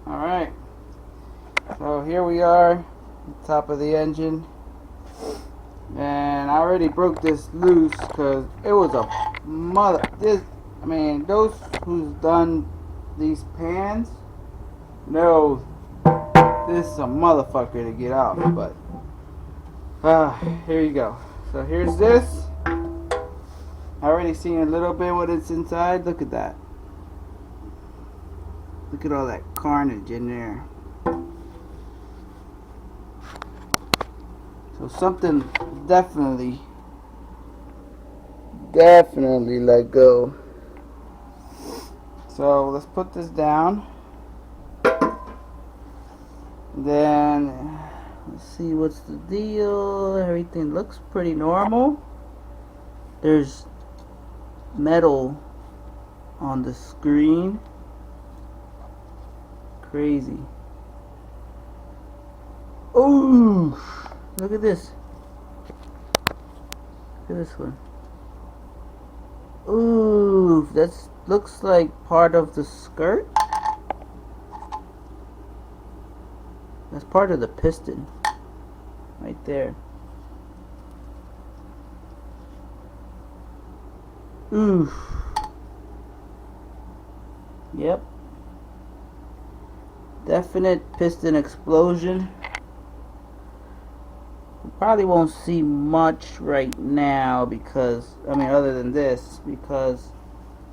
Alright, so here we are, top of the engine, and I already broke this loose because it was a those who's done these pans know this is a motherfucker to get out, but here you go. So here's this. I already seen a little bit what it's inside. Look at that. Look at all that carnage in there. So something definitely let go. So let's put this down. Then let's see what's the deal. Everything looks pretty normal. There's metal on the screen. Crazy. Ooh, look at this. Look at this one. Ooh, that looks like part of the skirt. That's part of the piston. Right there. Ooh. Yep. Definite piston explosion. We probably won't see much right now because, other than this, because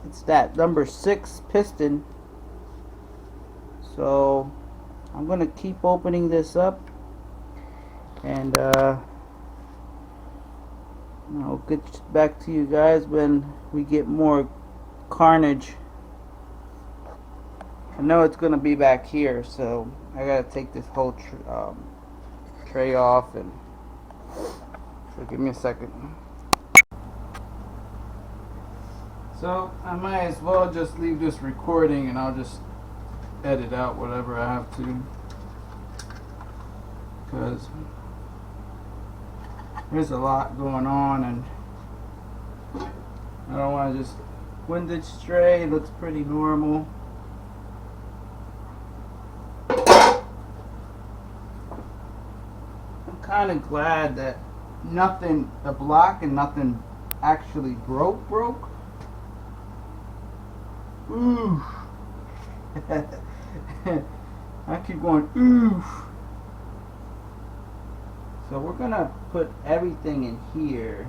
it's that number 6 piston. So I'm gonna keep opening this up, and I'll get back to you guys when we get more carnage. I know it's gonna be back here, so I gotta take this whole tray off, and so give me a second. So I might as well just leave this recording, and I'll just edit out whatever I have to, because there's a lot going on, and I don't want to just windage stray. It looks pretty normal. I'm kind of glad that nothing, the block and nothing actually broke. Ooh. I keep going, ooh. So we're gonna put everything in here.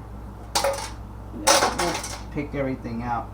We'll pick everything out.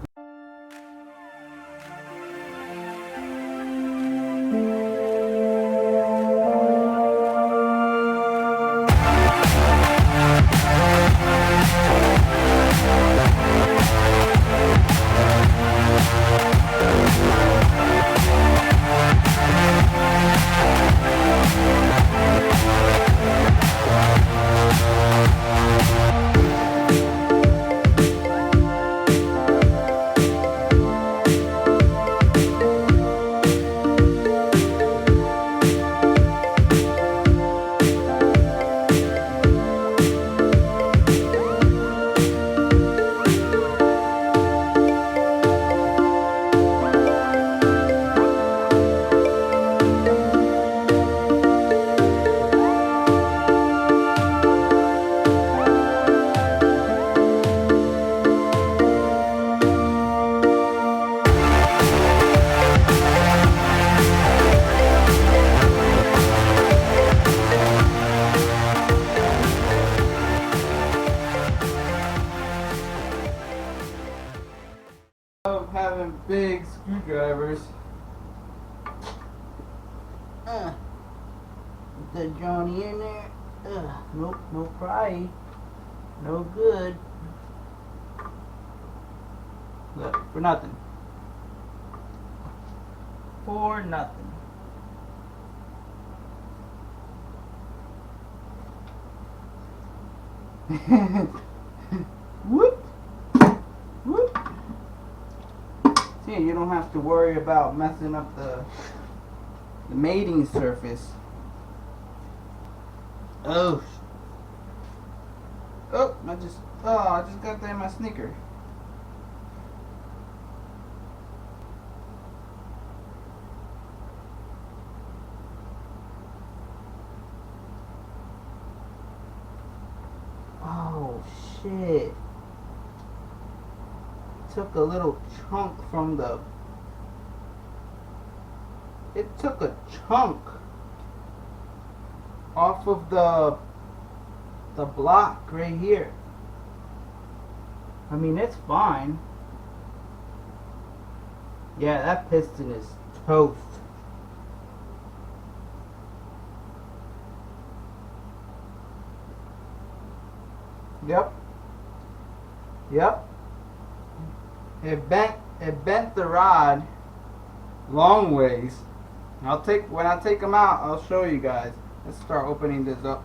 Having big screwdrivers. Put that Johnny in there. Nope, no pry. No good. Look, for nothing. For nothing. Whoop. Whoop. See, you don't have to worry about messing up the mating surface. Oh. Oh, I just got that in my sneaker. Oh shit. Took a little chunk from the... It took a chunk off of the block right here. I mean, it's fine. Yeah, that piston is toast. Yep. Yep. It bent the rod long ways. When I take them out, I'll show you guys. Let's start opening this up.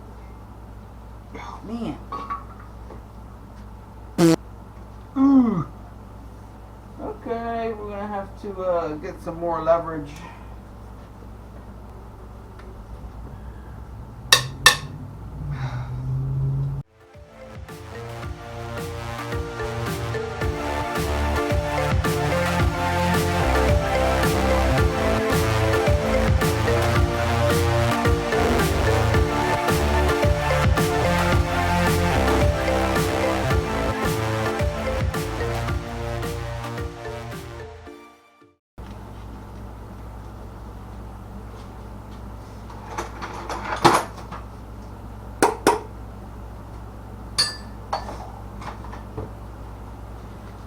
Oh man. Ooh. Okay, we're gonna have to get some more leverage.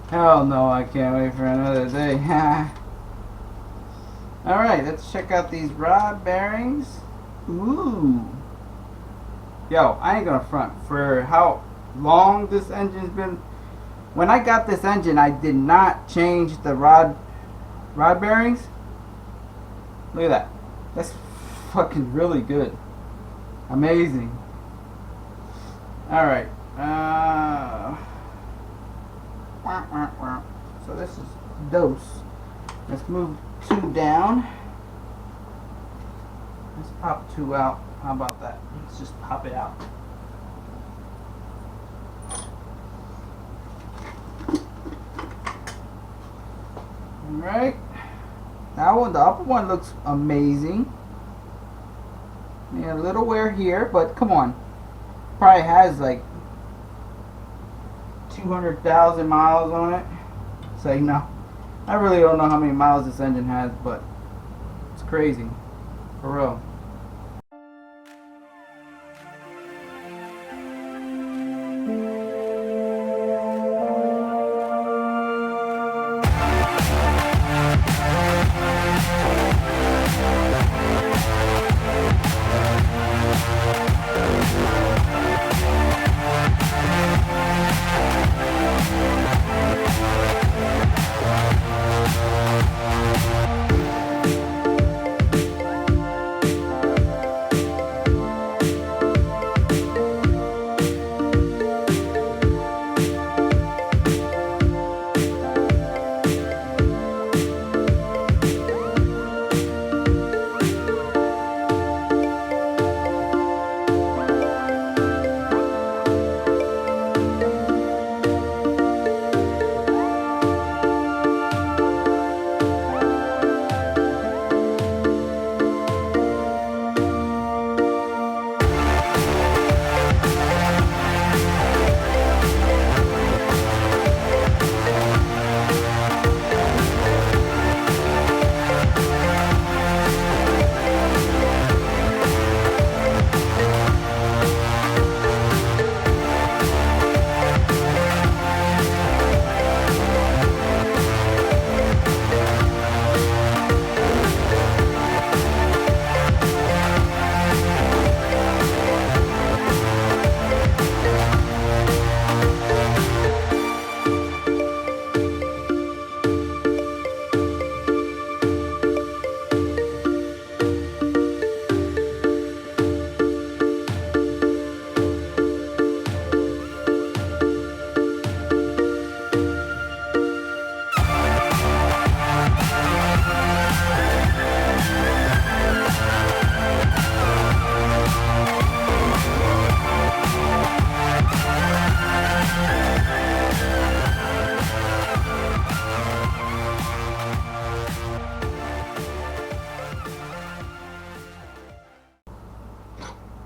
Hell no, I can't wait for another day. Alright, let's check out these rod bearings. Ooh. Yo, I ain't gonna front. For how long this engine's been... When I got this engine, I did not change the rod bearings. Look at that. That's fucking really good. Amazing. Alright. So this is dose. Let's move 2 down. Let's pop 2 out. How about that? Let's just pop it out. Alright. That one, the upper one looks amazing. Yeah, a little wear here, but come on. Probably has like 200,000 miles on it. So, you know, I really don't know how many miles this engine has, but it's crazy. For real.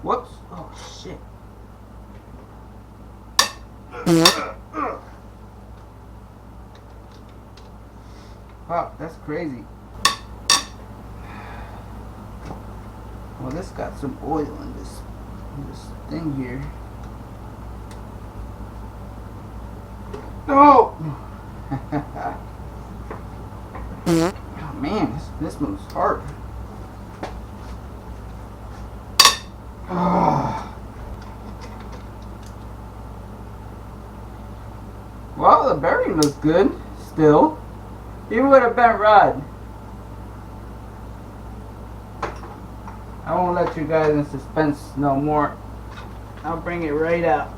Whoops. Oh, shit. Wow, that's crazy. Well, this got some oil in this thing here. No! Oh man, this moves hard. Oh. Well, the bearing looks good still, even with a bent rod. I won't let you guys in suspense no more. I'll bring it right out.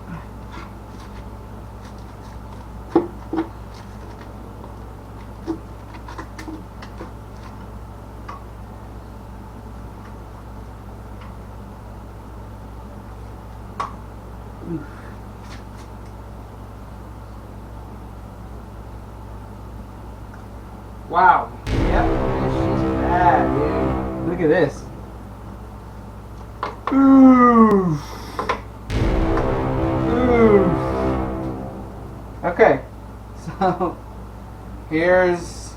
Wow. Yep, this shit's bad, dude. Look at this. Ooh. Ooh. Okay, so here's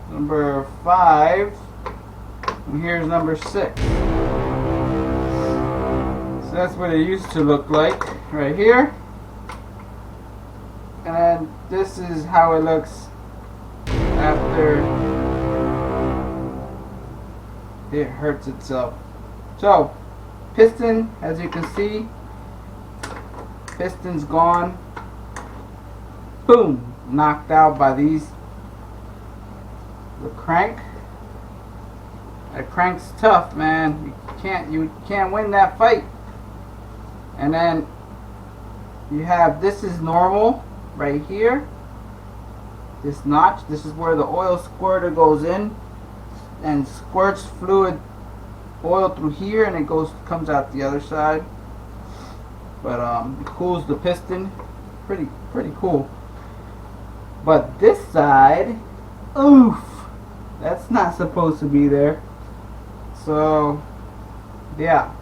number 5, and here's number 6. So that's what it used to look like right here. And then this is how it looks after it hurts itself. So, piston, as you can see, piston's gone. Boom! Knocked out by these. The crank. That crank's tough, man. You can't win that fight. And then you have, this is normal right here. This notch, this is where the oil squirter goes in and squirts fluid oil through here, and it comes out the other side. But it cools the piston. Pretty cool. But this side, oof, that's not supposed to be there. So yeah,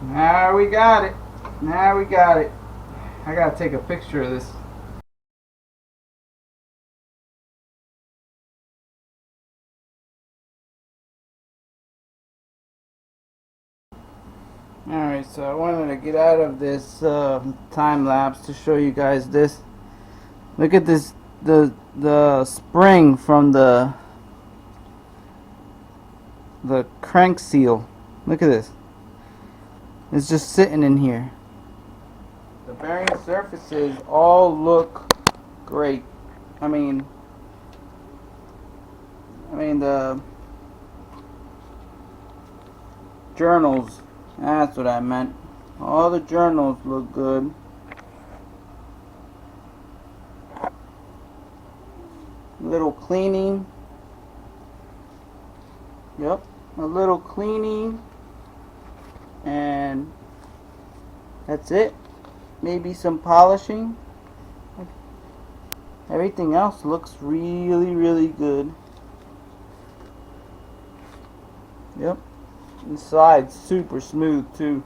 now we got it. I gotta take a picture of this. Alright, so I wanted to get out of this time lapse to show you guys this. Look at this, the spring from the crank seal. Look at this. It's just sitting in here. The bearing surfaces all look great. I mean the journals. That's what I meant. All the journals look good. Little cleaning. Yep, a little cleaning. And that's it. Maybe some polishing. Everything else looks really good. Yep. Inside super smooth too.